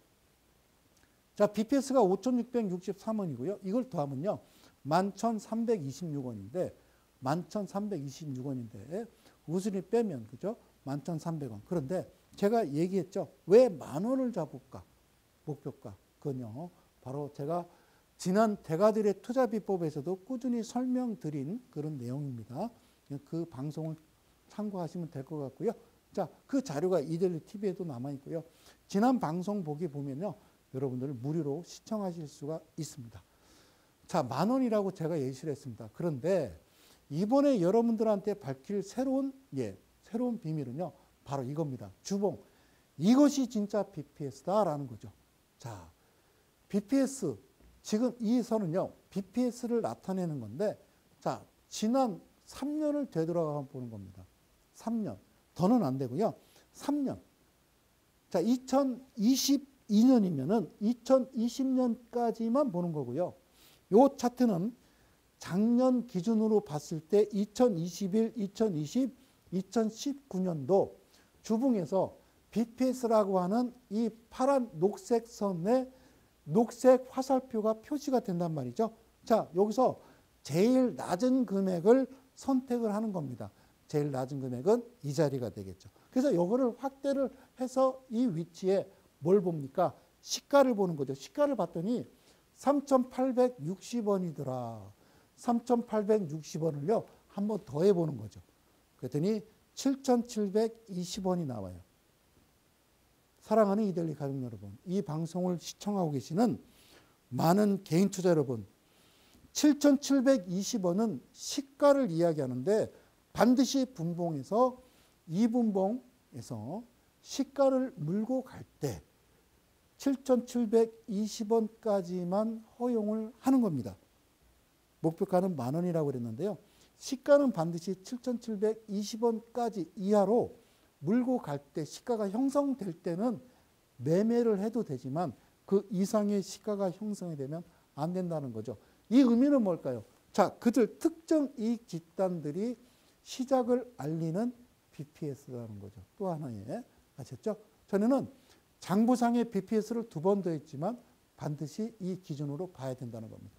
자, BPS가 5,663원이고요. 이걸 더하면요, 11,326원인데, 11,326원인데, 우순위 빼면, 그죠? 11,300원. 그런데 제가 얘기했죠. 왜 10,000원을 잡을까? 목표가. 그건요, 바로 제가 지난 대가들의 투자비법에서도 꾸준히 설명드린 그런 내용입니다. 그 방송을 참고하시면 될 것 같고요. 자, 그 자료가 이데일리 TV에도 남아있고요. 지난 방송 보기 보면요, 여러분들 무료로 시청하실 수가 있습니다. 자, 10,000원이라고 제가 예시를 했습니다. 그런데 이번에 여러분들한테 밝힐 새로운 비밀은요, 바로 이겁니다. 주봉. 이것이 진짜 BPS다라는 거죠. 자, BPS. 지금 이 선은요, BPS를 나타내는 건데, 자, 지난 3년을 되돌아가 보는 겁니다. 3년. 더는 안 되고요. 3년. 자, 2022년이면은 2020년까지만 보는 거고요. 요 차트는 작년 기준으로 봤을 때 2021, 2020, 2019년도 주봉에서 BPS라고 하는 이 파란 녹색 선에 녹색 화살표가 표시가 된단 말이죠. 자, 여기서 제일 낮은 금액을 선택을 하는 겁니다. 제일 낮은 금액은 이 자리가 되겠죠. 그래서 이거를 확대를 해서 이 위치에 뭘 봅니까? 시가를 보는 거죠. 시가를 봤더니 3,860원이더라. 3,860원을요, 한번 더 해보는 거죠. 그랬더니 7,720원이 나와요. 사랑하는 이데일리 가족 여러분, 이 방송을 시청하고 계시는 많은 개인 투자 여러분, 7,720원은 시가를 이야기하는데 반드시 분봉에서 이분봉에서 시가를 물고 갈 때 7,720원까지만 허용을 하는 겁니다. 목표가는 10,000원이라고 그랬는데요. 시가는 반드시 7,720원까지 이하로 물고 갈 때, 시가가 형성될 때는 매매를 해도 되지만 그 이상의 시가가 형성이 되면 안 된다는 거죠. 이 의미는 뭘까요? 자, 그들 특정 이익 집단들이 시작을 알리는 BPS라는 거죠. 또 하나의. 아셨죠? 전에는 장부상의 BPS를 2번 더 했지만 반드시 이 기준으로 봐야 된다는 겁니다.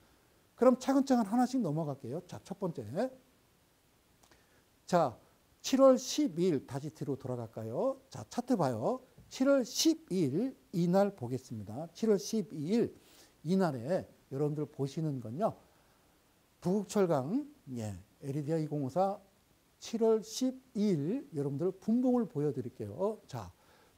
그럼 차근차근 하나씩 넘어갈게요. 자, 첫 번째. 자, 7월 12일 다시 뒤로 돌아갈까요? 자, 차트 봐요. 7월 12일 이날 보겠습니다. 7월 12일 이날에 여러분들 보시는 건요, 부국철강 에리디아 2054 7월 12일 여러분들 분봉을 보여드릴게요. 자,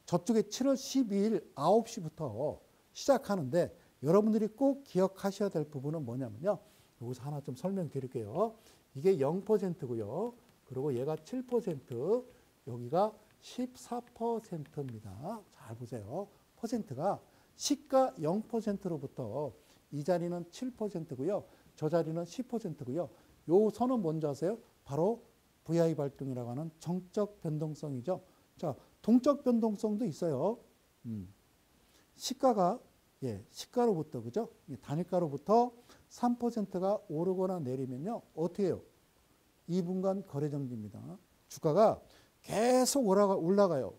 저쪽에 7월 12일 9시부터 시작하는데 여러분들이 꼭 기억하셔야 될 부분은 뭐냐면요, 여기서 하나 좀 설명드릴게요. 이게 0%고요. 그리고 얘가 7%, 여기가 14%입니다. 잘 보세요. 퍼센트가 시가 0%로부터 이 자리는 7%고요. 저 자리는 10%고요. 요 선은 뭔지 아세요? 바로 VI 발동이라고 하는 정적 변동성이죠. 자, 동적 변동성도 있어요. 시가가 시가로부터, 그죠? 단일가로부터 3%가 오르거나 내리면요, 어떻게 해요? 2분간 거래정지입니다. 주가가 계속 올라가요.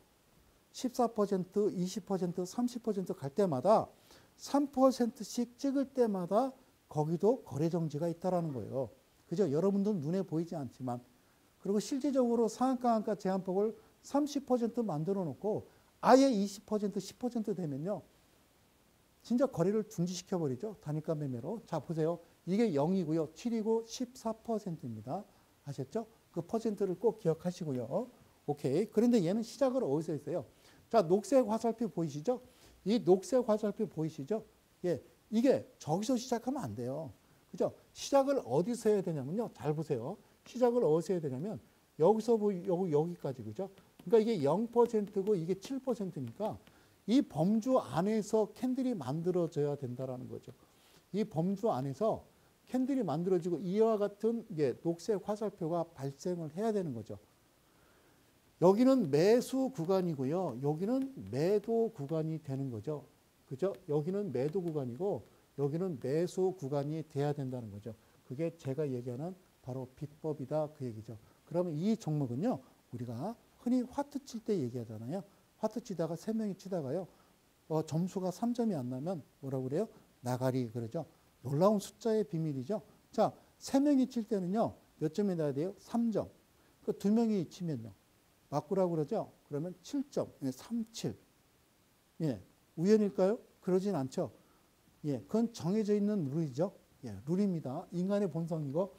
14%, 20%, 30% 갈 때마다 3%씩 찍을 때마다 거기도 거래정지가 있다라는 거예요. 그죠? 여러분들은 눈에 보이지 않지만. 그리고 실질적으로 상한가, 하한가 제한폭을 30% 만들어 놓고 아예 20%, 10% 되면요, 진짜 거래를 중지시켜버리죠. 단일가 매매로. 자, 보세요. 이게 0이고요. 7이고 14%입니다. 아셨죠? 그 퍼센트를 꼭 기억하시고요. 오케이. 그런데 얘는 시작을 어디서 했어요? 자, 녹색 화살표 보이시죠? 이 녹색 화살표 보이시죠? 예, 이게 저기서 시작하면 안 돼요. 그죠? 시작을 어디서 해야 되냐면요. 잘 보세요. 시작을 어디서 해야 되냐면 여기까지, 그죠? 그러니까 이게 0%고 이게 7%니까 이 범주 안에서 캔들이 만들어져야 된다라는 거죠. 이 범주 안에서 캔들이 만들어지고 이와 같은 녹색 화살표가 발생을 해야 되는 거죠. 여기는 매수 구간이고요. 여기는 매도 구간이 되는 거죠. 그죠? 여기는 매도 구간이고 여기는 매수 구간이 돼야 된다는 거죠. 그게 제가 얘기하는 바로 비법이다 그 얘기죠. 그러면 이 종목은요. 우리가 흔히 화투 칠 때 얘기하잖아요. 화투 치다가 3명이 치다가요. 점수가 3점이 안 나면 뭐라고 그래요? 나가리 그러죠. 놀라운 숫자의 비밀이죠. 자, 3명이 칠 때는요. 몇 점이 나야 돼요? 3점. 그 2명이 치면요. 바꾸라고 그러죠. 그러면 7점. 37. 예. 우연일까요? 그러진 않죠. 예. 그건 정해져 있는 룰이죠. 예. 룰입니다. 인간의 본성이고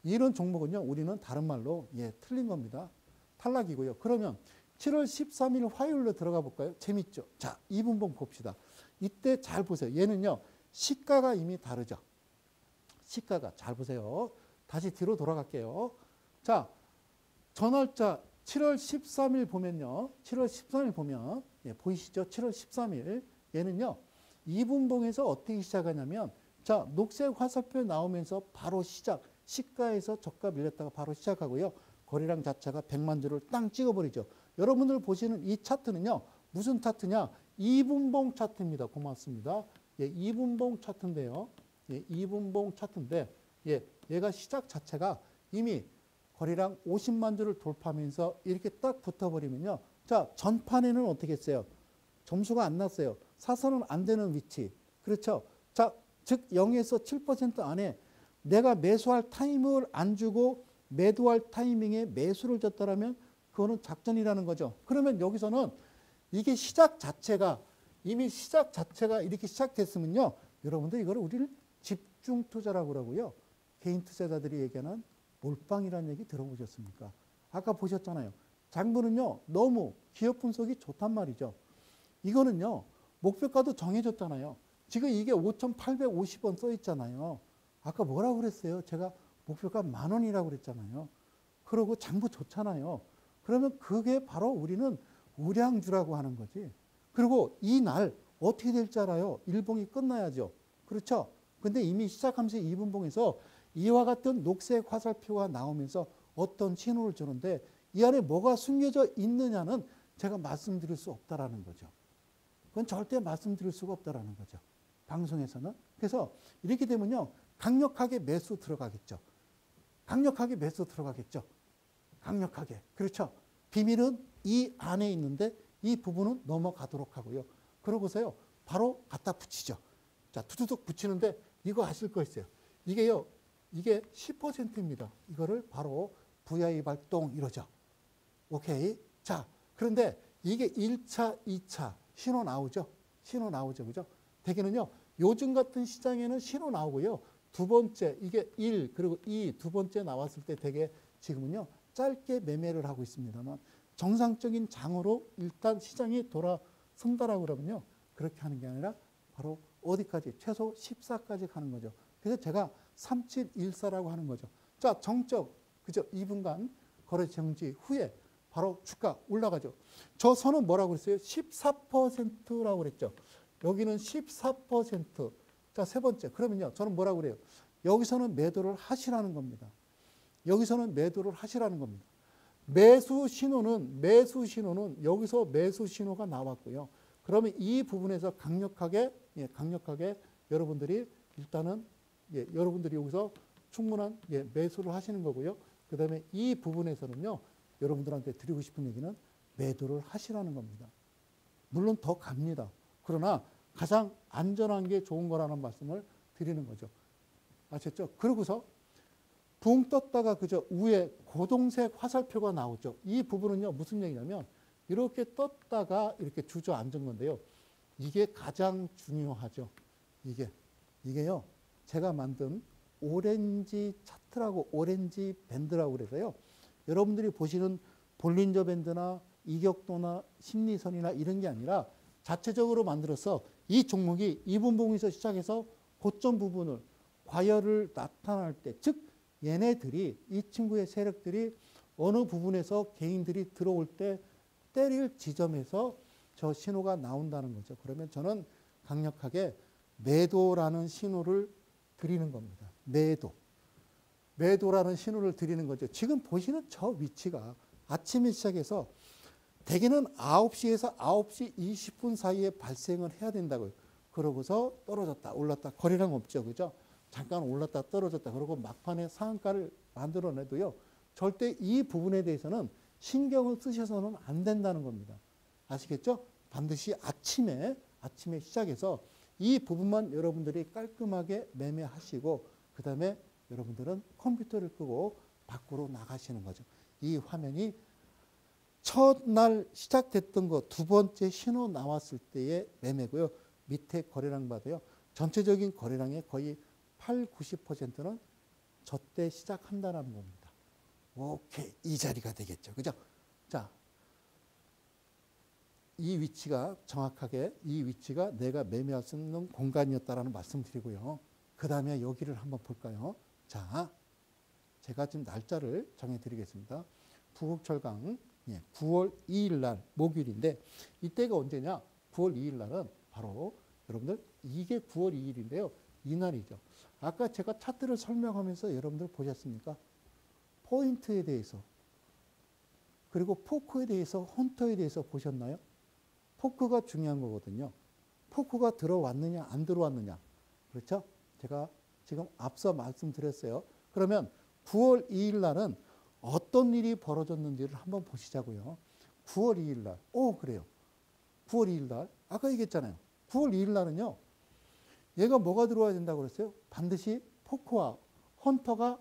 이런 종목은요. 우리는 다른 말로 틀린 겁니다. 탈락이고요. 그러면 7월 13일 화요일로 들어가 볼까요? 재밌죠? 자, 이분봉 봅시다. 이때 잘 보세요. 얘는요. 시가가 이미 다르죠. 시가가 잘 보세요. 다시 뒤로 돌아갈게요. 자, 전월자 7월 13일 보면요. 7월 13일 보면 보이시죠? 7월 13일 얘는요. 이분봉에서 어떻게 시작하냐면 자, 녹색 화살표 나오면서 바로 시작. 시가에서 저가 밀렸다가 바로 시작하고요. 거래량 자체가 100만 주를 땅 찍어버리죠. 여러분들 보시는 이 차트는요. 무슨 차트냐? 이분봉 차트입니다. 고맙습니다. 예, 이분봉 차트인데요. 예, 이분봉 차트인데 얘가 시작 자체가 이미 거래량 50만 주를 돌파하면서 이렇게 딱 붙어버리면요. 자, 전판에는 어떻게 했어요? 점수가 안 났어요. 사선은 안 되는 위치. 그렇죠? 자, 즉 0에서 7% 안에 내가 매수할 타임을 안 주고 매도할 타이밍에 매수를 줬다라면 그거는 작전이라는 거죠. 그러면 여기서는 이게 시작 자체가 이미 시작 자체가 이렇게 시작됐으면요. 여러분들 이거를 우리는 집중 투자라고 그러고요. 개인 투자자들이 얘기하는 몰빵이라는 얘기 들어보셨습니까? 아까 보셨잖아요. 장부는요. 너무 기업 분석이 좋단 말이죠. 이거는요. 목표가도 정해졌잖아요. 지금 이게 5,850원 써 있잖아요. 아까 뭐라고 그랬어요? 제가 목표가 10,000원이라고 그랬잖아요. 그러고 장부 좋잖아요. 그러면 그게 바로 우리는 우량주라고 하는 거지. 그리고 이 날 어떻게 될지 알아요? 일봉이 끝나야죠. 그렇죠? 근데 이미 시작하면서 2분봉에서 이와 같은 녹색 화살표가 나오면서 어떤 신호를 주는데 이 안에 뭐가 숨겨져 있느냐는 제가 말씀드릴 수 없다라는 거죠. 그건 절대 말씀드릴 수가 없다라는 거죠. 방송에서는. 그래서 이렇게 되면요. 강력하게 매수 들어가겠죠. 강력하게 매수 들어가겠죠. 강력하게. 그렇죠. 비밀은 이 안에 있는데 이 부분은 넘어가도록 하고요. 그러고서요. 바로 갖다 붙이죠. 자, 두두둑 붙이는데 이거 아실 거 있어요. 이게요. 이게 10%입니다. 이거를 바로 VI 발동 이러죠. 오케이. 자, 그런데 이게 1차, 2차 신호 나오죠. 신호 나오죠. 그죠? 대개는요. 요즘 같은 시장에는 신호 나오고요. 두 번째, 이게 1, 그리고 2, 두 번째 나왔을 때 되게 지금은요. 짧게 매매를 하고 있습니다만 정상적인 장으로 일단 시장이 돌아선다라고 그러면요. 그렇게 하는 게 아니라 바로 어디까지? 최소 14까지 가는 거죠. 그래서 제가 3714라고 하는 거죠. 자, 정적, 그죠? 2분간 거래 정지 후에 바로 주가 올라가죠. 저 선은 뭐라고 그랬어요? 14%라고 그랬죠. 여기는 14%. 자, 세 번째. 그러면요. 저는 뭐라고 그래요? 여기서는 매도를 하시라는 겁니다. 여기서는 매도를 하시라는 겁니다. 매수 신호는 여기서 매수 신호가 나왔고요. 그러면 이 부분에서 강력하게 여러분들이 일단은 여러분들이 여기서 충분한 매수를 하시는 거고요. 그 다음에 이 부분에서는요. 여러분들한테 드리고 싶은 얘기는 매도를 하시라는 겁니다. 물론 더 갑니다. 그러나 가장 안전한 게 좋은 거라는 말씀을 드리는 거죠. 아셨죠? 그러고서 붕 떴다가 그저 위에 고동색 화살표가 나오죠. 이 부분은요. 무슨 얘기냐면 이렇게 떴다가 이렇게 주저앉은 건데요. 이게 가장 중요하죠. 이게요. 제가 만든 오렌지 차트라고 오렌지 밴드라고 그래서요. 여러분들이 보시는 볼린저 밴드나 이격도나 심리선이나 이런 게 아니라 자체적으로 만들어서 이 종목이 이분봉에서 시작해서 고점 부분을 과열을 나타날 때, 즉 얘네들이 이 친구의 세력들이 어느 부분에서 개인들이 들어올 때 때릴 지점에서 저 신호가 나온다는 거죠. 그러면 저는 강력하게 매도라는 신호를 드리는 겁니다. 매도라는 신호를 드리는 거죠. 지금 보시는 저 위치가 아침에 시작해서 대개는 9시에서 9시 20분 사이에 발생을 해야 된다고요. 그러고서 떨어졌다 올랐다 거래량 없죠. 그죠? 잠깐 올랐다 떨어졌다 그러고 막판에 상한가를 만들어내도요. 절대 이 부분에 대해서는 신경을 쓰셔서는 안 된다는 겁니다. 아시겠죠? 반드시 아침에 시작해서 이 부분만 여러분들이 깔끔하게 매매하시고 그 다음에 여러분들은 컴퓨터를 끄고 밖으로 나가시는 거죠. 이 화면이 첫날 시작됐던 거 두 번째 신호 나왔을 때의 매매고요. 밑에 거래량 봐도요. 전체적인 거래량의 거의 8, 90%는 저때 시작한다는 겁니다. 오케이. 이 자리가 되겠죠. 그죠? 자, 이 위치가 정확하게 이 위치가 내가 매매할 수 있는 공간이었다라는 말씀 드리고요. 그 다음에 여기를 한번 볼까요? 자, 제가 지금 날짜를 정해드리겠습니다. 부국철강 9월 2일 날 목요일인데 이때가 언제냐? 9월 2일 날은 바로 여러분들 이게 9월 2일인데요. 이날이죠. 아까 제가 차트를 설명하면서 여러분들 보셨습니까? 포인트에 대해서 그리고 포크에 대해서 헌터에 대해서 보셨나요? 포크가 중요한 거거든요. 포크가 들어왔느냐 안 들어왔느냐. 그렇죠? 제가 지금 앞서 말씀드렸어요. 그러면 9월 2일 날은 어떤 일이 벌어졌는지를 한번 보시자고요. 9월 2일 날. 그래요. 9월 2일 날. 아까 얘기했잖아요. 9월 2일 날은요. 얘가 뭐가 들어와야 된다고 그랬어요? 반드시 포크와 헌터가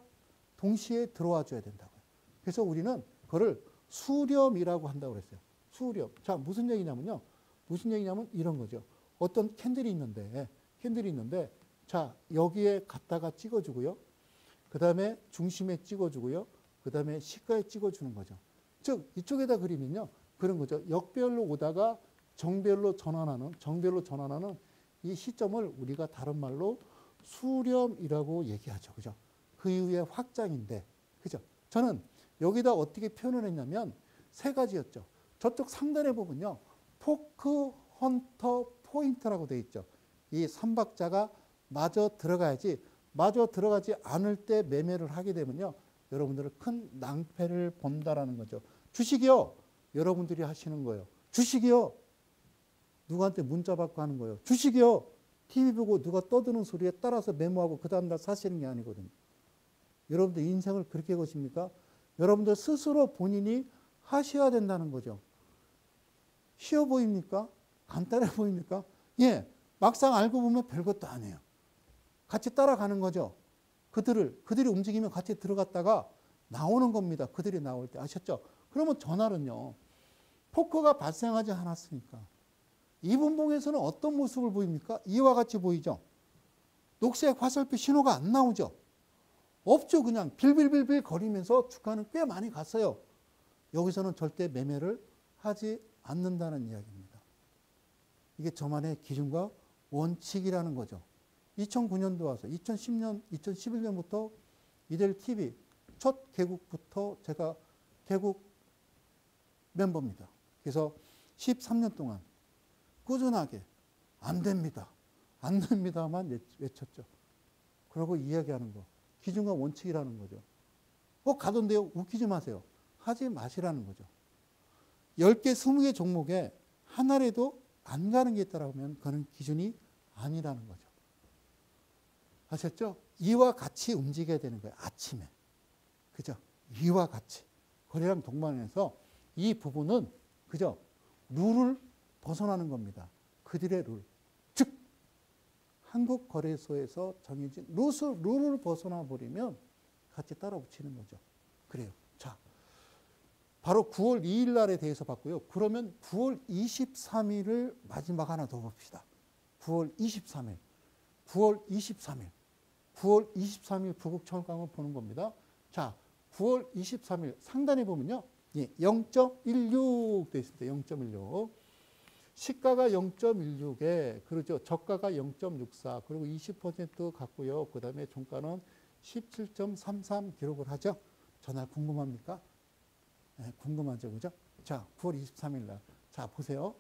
동시에 들어와 줘야 된다고요. 그래서 우리는 그거를 수렴이라고 한다고 그랬어요. 수렴. 자, 무슨 얘기냐면요. 이런 거죠. 어떤 캔들이 있는데 자, 여기에 갖다가 찍어주고요. 그 다음에 중심에 찍어주고요. 그 다음에 시가에 찍어주는 거죠. 즉, 이쪽에다 그리면요. 그런 거죠. 역별로 오다가 정별로 전환하는 이 시점을 우리가 다른 말로 수렴이라고 얘기하죠. 그죠? 그 이후에 확장인데, 그죠? 저는 여기다 어떻게 표현을 했냐면 세 가지였죠. 저쪽 상단에 보면요. 포크, 헌터, 포인트라고 되어 있죠. 이 3박자가 마저 들어가지 않을 때 매매를 하게 되면요. 여러분들은 큰 낭패를 본다라는 거죠. 주식이요. 여러분들이 하시는 거예요. 주식이요. 누구한테 문자 받고 하는 거예요. 주식이요. TV 보고 누가 떠드는 소리에 따라서 메모하고 그 다음날 사시는 게 아니거든요. 여러분들 인생을 그렇게 거십니까? 여러분들 스스로 본인이 하셔야 된다는 거죠. 쉬워 보입니까? 간단해 보입니까? 예. 막상 알고 보면 별것도 아니에요. 같이 따라가는 거죠. 그들이 움직이면 같이 들어갔다가 나오는 겁니다. 그들이 나올 때. 아셨죠? 그러면 전날은요. 포커가 발생하지 않았으니까. 이분봉에서는 어떤 모습을 보입니까? 이와 같이 보이죠? 녹색 화살표 신호가 안 나오죠? 없죠. 그냥 빌빌빌빌 거리면서 주가는 꽤 많이 갔어요. 여기서는 절대 매매를 하지 않는다는 이야기입니다. 이게 저만의 기준과 원칙이라는 거죠. 2009년도 와서 2010년, 2011년부터 이델 TV 첫 개국부터 제가 개국 멤버입니다. 그래서 13년 동안 꾸준하게 안 됩니다만 외쳤죠. 그러고 이야기하는 거. 기준과 원칙이라는 거죠. 가던데요. 웃기지 마세요. 하지 마시라는 거죠. 10개, 20개 종목에 하나라도 안 가는 게 있다고 하면 그건 기준이 아니라는 거죠. 아셨죠? 이와 같이 움직여야 되는 거예요. 아침에. 그죠? 이와 같이. 거래량 동반해서 이 부분은 그죠? 룰을 벗어나는 겁니다. 그들의 룰. 즉 한국거래소에서 정해진 룰을 벗어나 버리면 같이 따라 붙이는 거죠. 그래요. 자, 바로 9월 2일 날에 대해서 봤고요. 그러면 9월 23일을 마지막 하나 더 봅시다. 9월 23일 부국철강을 보는 겁니다. 자, 9월 23일 상단에 보면요. 예, 0.16 돼 있습니다. 0.16. 시가가 0.16에 그렇죠. 저가가 0.64 그리고 20% 같고요. 그 다음에 종가는 17.33 기록을 하죠. 전날 궁금합니까? 네, 궁금하죠. 그죠? 자, 9월 23일 날. 자, 보세요.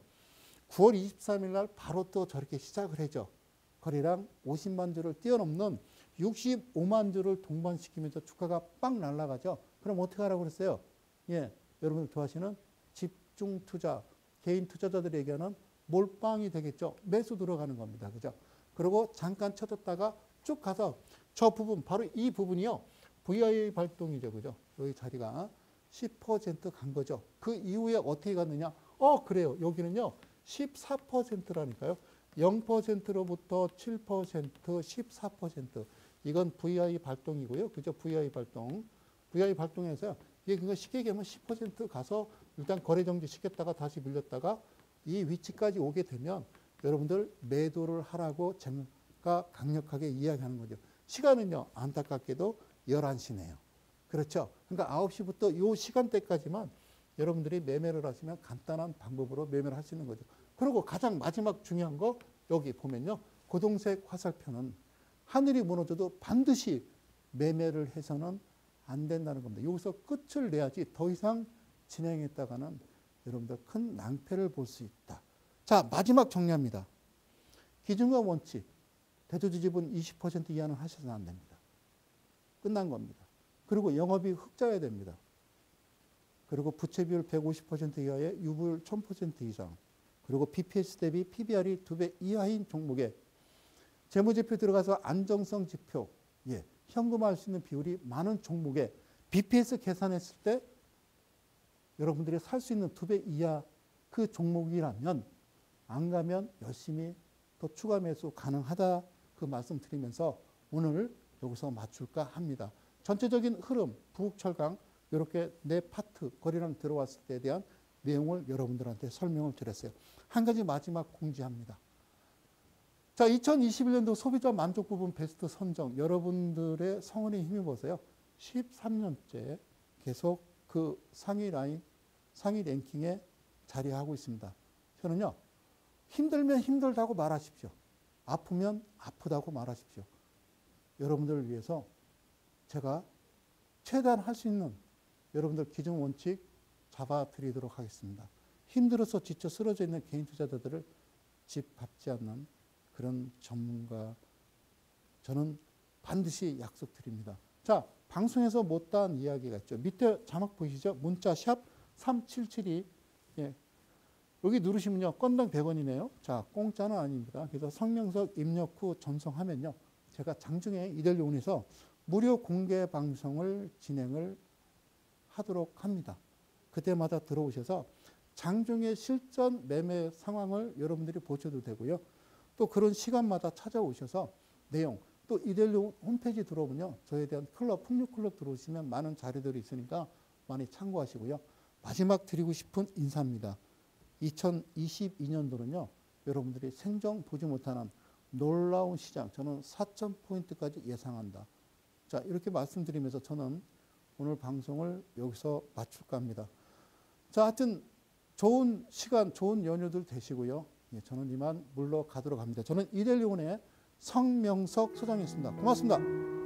9월 23일 날 바로 또 저렇게 시작을 해죠. 거래량 50만 주를 뛰어넘는 65만 주를 동반시키면서 주가가 빵 날아가죠. 그럼 어떻게 하라고 그랬어요? 예, 여러분들 좋아하시는 집중 투자, 개인 투자자들에게는 몰빵이 되겠죠. 매수 들어가는 겁니다. 그죠? 그리고 잠깐 쳐졌다가 쭉 가서 저 부분, 바로 이 부분이요. VI 발동이죠. 그죠? 여기 자리가 10% 간 거죠. 그 이후에 어떻게 갔느냐? 그래요. 여기는요. 14%라니까요. 0%로부터 7%, 14%. 이건 VI 발동이고요. 그죠? VI 발동. VI 발동에서요. 이게 그거 쉽게 얘기하면 10% 가서 일단 거래 정지 시켰다가 다시 밀렸다가 이 위치까지 오게 되면 여러분들 매도를 하라고 제가 강력하게 이야기하는 거죠. 시간은요. 안타깝게도 11시네요. 그렇죠? 그러니까 9시부터 이 시간대까지만 여러분들이 매매를 하시면 간단한 방법으로 매매를 할 수 있는 거죠. 그리고 가장 마지막 중요한 거 여기 보면요. 고동색 화살표는 하늘이 무너져도 반드시 매매를 해서는 안 된다는 겁니다. 여기서 끝을 내야지 더 이상 진행했다가는 여러분들 큰 낭패를 볼 수 있다. 자, 마지막 정리합니다. 기준과 원칙, 대조지지분 20% 이하는 하셔서는 안 됩니다. 끝난 겁니다. 그리고 영업이 흑자여야 됩니다. 그리고 부채 비율 150% 이하의 유불 1000% 이상. 그리고 BPS 대비 PBR이 2배 이하인 종목에 재무제표 들어가서 안정성 지표, 예, 현금화할 수 있는 비율이 많은 종목에 BPS 계산했을 때 여러분들이 살 수 있는 2배 이하 그 종목이라면 안 가면 열심히 또 추가 매수 가능하다 그 말씀 드리면서 오늘 여기서 맞출까 합니다. 전체적인 흐름, 부국철강 이렇게 내 파트 거래량 들어왔을 때에 대한 내용을 여러분들한테 설명을 드렸어요. 한 가지 마지막 공지합니다. 자, 2021년도 소비자 만족 부분 베스트 선정 여러분들의 성원에 힘입어서요. 13년째 계속 그 상위 라인, 상위 랭킹에 자리하고 있습니다. 저는요. 힘들면 힘들다고 말하십시오. 아프면 아프다고 말하십시오. 여러분들을 위해서 제가 최대한 할 수 있는 여러분들 기준 원칙 잡아드리도록 하겠습니다. 힘들어서 지쳐 쓰러져 있는 개인 투자자들을 집 밟지 않는 그런 전문가 저는 반드시 약속드립니다. 자, 방송에서 못다한 이야기가 있죠. 밑에 자막 보이시죠? 문자 샵 3772 예. 여기 누르시면요. 건당 100원이네요. 자, 공짜는 아닙니다. 그래서 성명서 입력 후 전송하면요. 제가 장중에 이델리온에서 무료 공개 방송을 진행을 하도록 합니다. 그때마다 들어오셔서 장중에 실전 매매 상황을 여러분들이 보셔도 되고요. 또 그런 시간마다 찾아오셔서 내용, 또 이델리온 홈페이지 들어오면요. 저에 대한 클럽, 풍류클럽 들어오시면 많은 자료들이 있으니까 많이 참고하시고요. 마지막 드리고 싶은 인사입니다. 2022년도는요. 여러분들이 생전 보지 못하는 놀라운 시장, 저는 4,000포인트까지 예상한다. 자, 이렇게 말씀드리면서 저는 오늘 방송을 여기서 마칠까 합니다. 자, 하여튼 좋은 시간, 좋은 연휴들 되시고요. 예, 저는 이만 물러가도록 합니다. 저는 이델리온의 성명석 소장이었습니다. 고맙습니다.